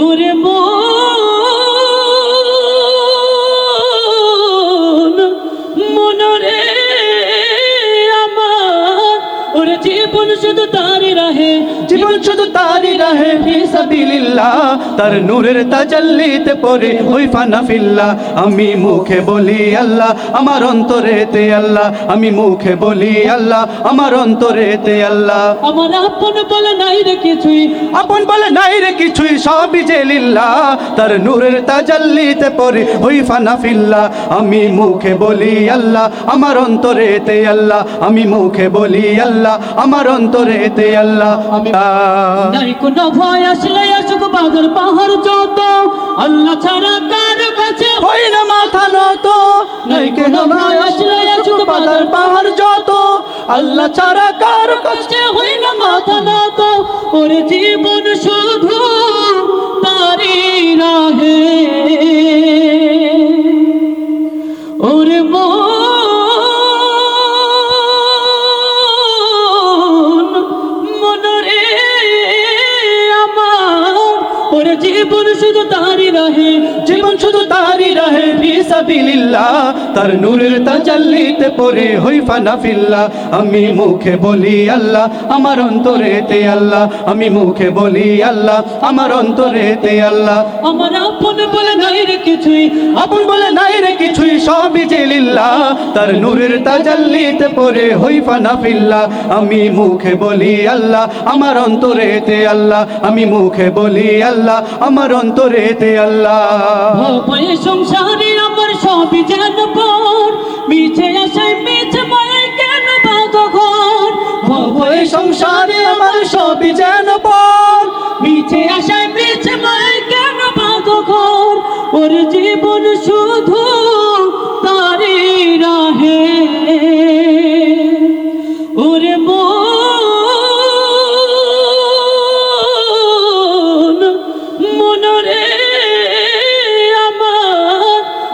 ওরে মন মনরে আমার ওরে জীবন শুধু তারি রাহে, জীবন শুধু তারি রাহে ফি সাবিলিল্লাহ, তার নূরের তাজাল্লিতে পড়ে ওই ফানা ফিল্লাহ। আমি মুখে বলি আল্লাহ, আমার অন্তরেতে আল্লাহ, আমি মুখে বলি আল্লাহ, আমার অন্তরেতে আল্লাহ। আমার আপন বলে নাই রে কিছুই, আপন বলে নাই রে কিছুই, সবই যে লিল্লাহ, তার নূরের তাজাল্লিতে পড়ে ওই ফানা ফিল্লাহ। আমি মুখে বলি আল্লাহ, আমার অন্তরেতে আল্লাহ, আমি মুখে বলি আল্লাহ, আমার অন্তরেতে আল্লাহ। আমি নাই কোনো ভয় আসলে আসুক বাদর পাহাড় যত, আল্লাহ ছাড়া কার কাছে হই না মাথা নত, নাই কেন ভয় আসলে আসুক বাদর পাহাড় যত, আল্লাহ ছাড়া কার কাছে হই না মাথা নত। ওরে জীবন শুধু তারি রাহে, ওরে মন মনরে আমার ওরে জীবন শুধু তারি রাহে, জীবন শুধু তারি রাহে ফি সাবিলিল্লাহ, তার নূরের তাজাল্লিতে পড়ে হই ফানা ফিল্লাহ। আমি মুখে বলি আল্লাহ, আমার অন্তরেতে আল্লাহ, আমি মুখে বলি আল্লাহ, আমার অন্তরেতে আল্লাহ। আমার আপন বলে নাই রে কিছুই, আপন বলে নাই রে কিছুই, সবই যে লিল্লাহ, তার নূরের তাজাল্লিতে পড়ে হই ফানা ফিল্লাহ। আমি মুখে বলি আল্লাহ, আমার অন্তরেতে আল্লাহ, আমি মুখে বলি আল্লাহ, আমার অন্তরেতে আল্লাহ। ভয়ে সংসারে আমার সবই যেন পর, মিছে আশায় মিছে মায় কেন বাঁধো ঘর। ভয়ে সংসারে আমার সবই যেন পর, মিছে আশায় মিছে মায় কেন বাঁধো ঘর। ওর জীবন শুধু তারি রাহে, ওরে মন মনরে আমার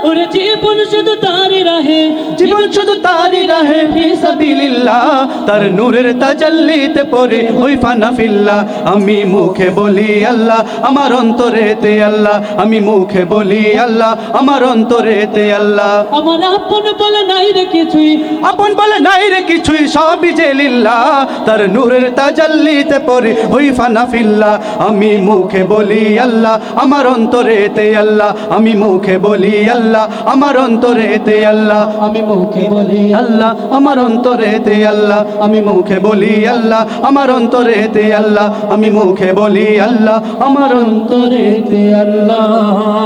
ওরে জীবন শুধু তারি রাহে, জীবন শুধু তারি রাহে ফি সাবিলিল্লাহ, তার নূরের তাজাল্লিতে পড়ে ওই ফানা ফিল্লাহ। আমি মুখে বলি আল্লাহ, আমার অন্তরেতে আল্লাহ, আমি মুখে বলি আল্লাহ, আমার অন্তরেতে আল্লাহ। আমার আপন বলে নাই রে কিছুই, আপন বলে নাই রে কিছুই, সবই যে লিল্লাহ, তার নূরের তাজাল্লিতে পড়ে ওই ফানা ফিল্লাহ। আমি মুখে বলি আল্লাহ, আমার অন্তরেতে আল্লাহ, আমি মুখে বলি আল্লাহ, আমার অন্তরেতে আল্লাহ। আমি মুখে বলি আল্লাহ, আমার অন্তরেতে আল্লাহ, আমি মুখে বলি আল্লাহ, আমার অন্তরেতে আল্লাহ, আমি মুখে বলি আল্লাহ, আমার অন্তরেতে আল্লাহ।